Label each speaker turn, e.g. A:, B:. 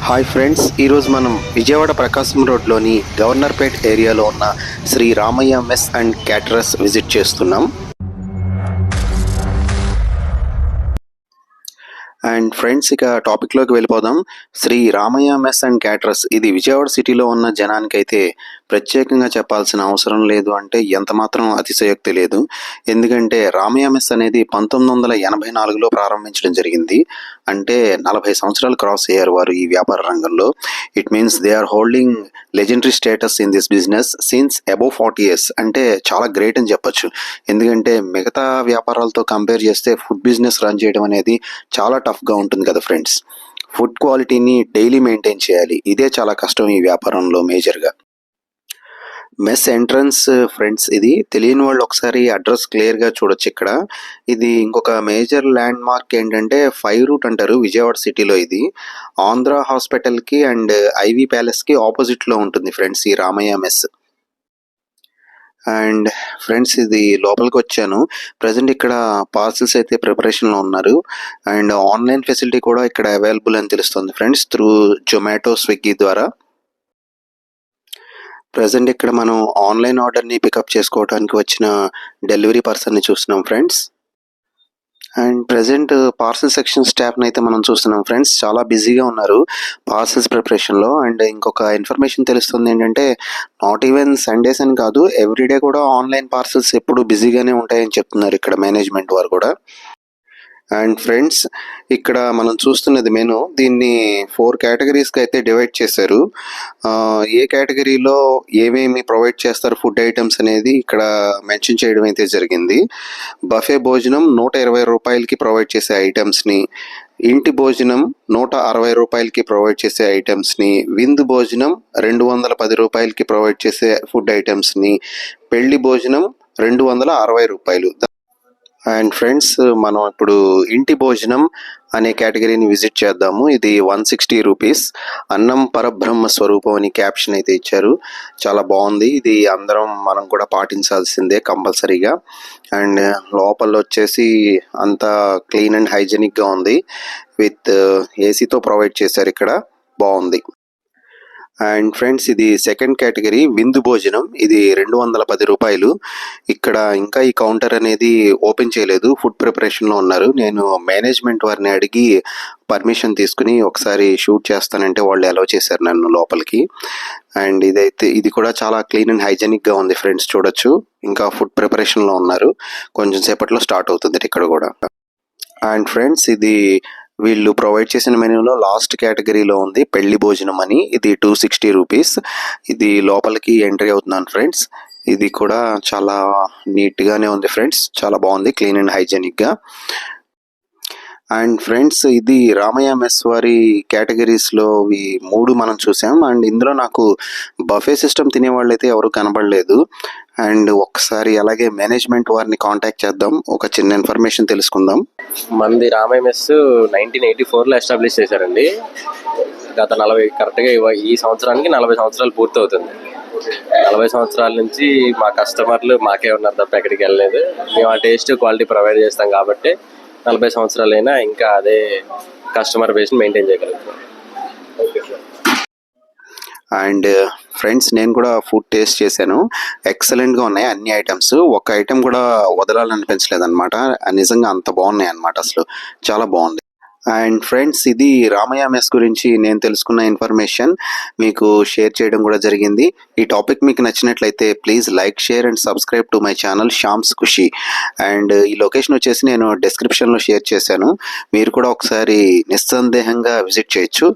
A: Hi friends, ఈరోజు మనం విజయవాడ ప్రకాశం రోడ్లోని గవర్నర్పేట్ ఏరియాలో ఉన్న Sri Ramayya mess and caterers visit చేస్తున్నాం. అండ్ ఫ్రెండ్స్, ఇక టాపిక్లోకి వెళ్ళిపోదాం. Sri Ramayya mess and caterers ఇది విజయవాడ సిటీలో ఉన్న జనానికైతే ప్రత్యేకంగా చెప్పాల్సిన అవసరం లేదు అంటే ఎంత మాత్రం అతిశయోక్తి లేదు. ఎందుకంటే రామయ్య మెస్ అనేది 1984లో ప్రారంభించడం జరిగింది. అంటే 40 సంవత్సరాలు క్రాస్ అయ్యారు వారు ఈ వ్యాపార రంగంలో. It means they are holding legendary status in this business since above 40 years. అంటే చాలా గ్రేట్ అని చెప్పొచ్చు. ఎందుకంటే మిగతా వ్యాపారాలతో కంపేర్ చేస్తే ఫుడ్ బిజినెస్ రన్ చేయడం అనేది చాలా టఫ్గా ఉంటుంది కదా ఫ్రెండ్స్. ఫుడ్ క్వాలిటీని డైలీ మెయింటైన్ చేయాలి, ఇదే చాలా కష్టం ఈ వ్యాపారంలో మేజర్గా. మెస్ ఎంట్రన్స్ ఫ్రెండ్స్, ఇది తెలియని వాళ్ళు ఒకసారి అడ్రస్ క్లియర్గా చూడొచ్చు. ఇక్కడ ఇది ఇంకొక మేజర్ ల్యాండ్ మార్క్ ఏంటంటే 5 రూట్ అంటారు విజయవాడ సిటీలో. ఇది ఆంధ్ర హాస్పిటల్కి అండ్ ఐవీ ప్యాలెస్కి ఆపోజిట్లో ఉంటుంది ఫ్రెండ్స్ ఈ రామయ్య మెస్. అండ్ ఫ్రెండ్స్, ఇది లోపలికి వచ్చాను. ప్రజెంట్ ఇక్కడ పార్సల్స్ అయితే ప్రిపరేషన్లో ఉన్నారు. అండ్ ఆన్లైన్ ఫెసిలిటీ కూడా ఇక్కడ అవైలబుల్ అని తెలుస్తుంది ఫ్రెండ్స్, త్రూ జొమాటో, స్విగ్గీ ద్వారా. ప్రజెంట్ ఇక్కడ మనం ఆన్లైన్ ఆర్డర్ని పికప్ చేసుకోవడానికి వచ్చిన డెలివరీ పర్సన్ని చూస్తున్నాం friends. And present parcel section స్టాఫ్ని అయితే మనం చూస్తున్నాం ఫ్రెండ్స్, చాలా బిజీగా ఉన్నారు పార్సల్స్ ప్రిపరేషన్లో. అండ్ ఇంకొక ఇన్ఫర్మేషన్ తెలుస్తుంది ఏంటంటే, నాట్ ఈవెన్ సండేస్ అని కాదు, ఎవ్రీడే కూడా ఆన్లైన్ పార్సల్స్ ఎప్పుడు బిజీగానే ఉంటాయని చెప్తున్నారు ఇక్కడ మేనేజ్మెంట్ వారు కూడా. అండ్ ఫ్రెండ్స్, ఇక్కడ మనం చూస్తున్నది మెను. దీన్ని 4 కేటగిరీస్కి అయితే డివైడ్ చేశారు. ఏ కేటగిరీలో ఏమేమి ప్రొవైడ్ చేస్తారు ఫుడ్ ఐటమ్స్ అనేది ఇక్కడ మెన్షన్ చేయడం అయితే జరిగింది. బఫే భోజనం 120 రూపాయలకి ప్రొవైడ్ చేసే ఐటమ్స్ని, ఇంటి భోజనం 160 రూపాయలకి ప్రొవైడ్ చేసే ఐటమ్స్ని, విందు భోజనం 210 రూపాయలకి ప్రొవైడ్ చేసే ఫుడ్ ఐటమ్స్ని, పెళ్లి భోజనం 260 రూపాయలు. అండ్ ఫ్రెండ్స్, మనం ఇప్పుడు ఇంటి భోజనం అనే కేటగిరీని విజిట్ చేద్దాము. ఇది 160 రూపీస్. అన్నం పరబ్రహ్మ స్వరూపం అని క్యాప్షన్ అయితే ఇచ్చారు. చాలా బాగుంది. ఇది మనం కూడా పాటించాల్సిందే కంపల్సరీగా. అండ్ లోపల వచ్చేసి అంతా క్లీన్ అండ్ హైజెనిక్గా ఉంది. విత్ ఏసీతో ప్రొవైడ్ చేశారు ఇక్కడ, బాగుంది. అండ్ ఫ్రెండ్స్, ఇది సెకండ్ కేటగిరీ విందు భోజనం. ఇది 210 రూపాయలు. ఇక్కడ ఇంకా ఈ కౌంటర్ అనేది ఓపెన్ చేయలేదు, ఫుడ్ ప్రిపరేషన్లో ఉన్నారు. నేను మేనేజ్మెంట్ వారిని అడిగి పర్మిషన్ తీసుకుని ఒకసారి షూట్ చేస్తానంటే వాళ్ళు అలౌ చేశారు నన్ను లోపలికి. అండ్ ఇది కూడా చాలా క్లీన్ అండ్ హైజెనిక్గా ఉంది ఫ్రెండ్స్, చూడొచ్చు. ఇంకా ఫుడ్ ప్రిపరేషన్లో ఉన్నారు, కొంచెం సేపట్లో స్టార్ట్ అవుతుంది ఇక్కడ కూడా. అండ్ ఫ్రెండ్స్, ఇది వీళ్ళు ప్రొవైడ్ చేసిన మెనూలో లాస్ట్ కేటగిరీలో ఉంది పెళ్లి భోజనం అని. ఇది 260 రూపీస్. ఇది లోపలికి ఎంట్రీ అవుతున్నాను ఫ్రెండ్స్. ఇది కూడా చాలా నీట్గానే ఉంది ఫ్రెండ్స్, చాలా బాగుంది, క్లీన్ అండ్ హైజెనిక్గా. అండ్ ఫ్రెండ్స్, ఇది రామయ్య మెస్ వారి కేటగిరీస్లో ఈ 3 మనం చూసాం. అండ్ ఇందులో నాకు బఫే సిస్టమ్ తినేవాళ్ళు అయితే ఎవరు కనబడలేదు. అండ్ ఒకసారి అలాగే మేనేజ్మెంట్ వారిని కాంటాక్ట్ చేద్దాం, ఒక చిన్న ఇన్ఫర్మేషన్ తెలుసుకుందాం.
B: మంది రామయ్య మెస్ 1984లో ఎస్టాబ్లిష్ చేశారండి. గత 40 కరెక్ట్గా ఈ సంవత్సరానికి 40 సంవత్సరాలు పూర్తవుతుంది. 40 సంవత్సరాల నుంచి మా కస్టమర్లు మాకే ఉన్నారు తప్ప ఎక్కడికి వెళ్ళలేదు. మేము ఆ టేస్ట్ క్వాలిటీ ప్రొవైడ్ చేస్తాం కాబట్టి 40 సంవత్సరాలైనా ఇంకా అదే కస్టమర్ బేస్ని మెయింటైన్ చేయగలుగుతాం.
A: అండ్ ఫ్రెండ్స్, నేను కూడా ఫుడ్ టేస్ట్ చేశాను, ఎక్సలెంట్గా ఉన్నాయి అన్ని ఐటమ్స్. ఒక ఐటమ్ కూడా వదలాలనిపించలేదు అనమాట, నిజంగా అంత బాగున్నాయి అనమాట, అసలు చాలా బాగుంది. అండ్ ఫ్రెండ్స్, ఇది రామయ్య మెస్ గురించి నేను తెలుసుకున్న ఇన్ఫర్మేషన్ మీకు షేర్ చేయడం కూడా జరిగింది. ఈ టాపిక్ మీకు నచ్చినట్లయితే please like, share and subscribe to my channel Shyams Khushi. And ఈ లొకేషన్ వచ్చేసి నేను డిస్క్రిప్షన్లో షేర్ చేశాను, మీరు కూడా ఒకసారి నిస్సందేహంగా విజిట్ చేయొచ్చు.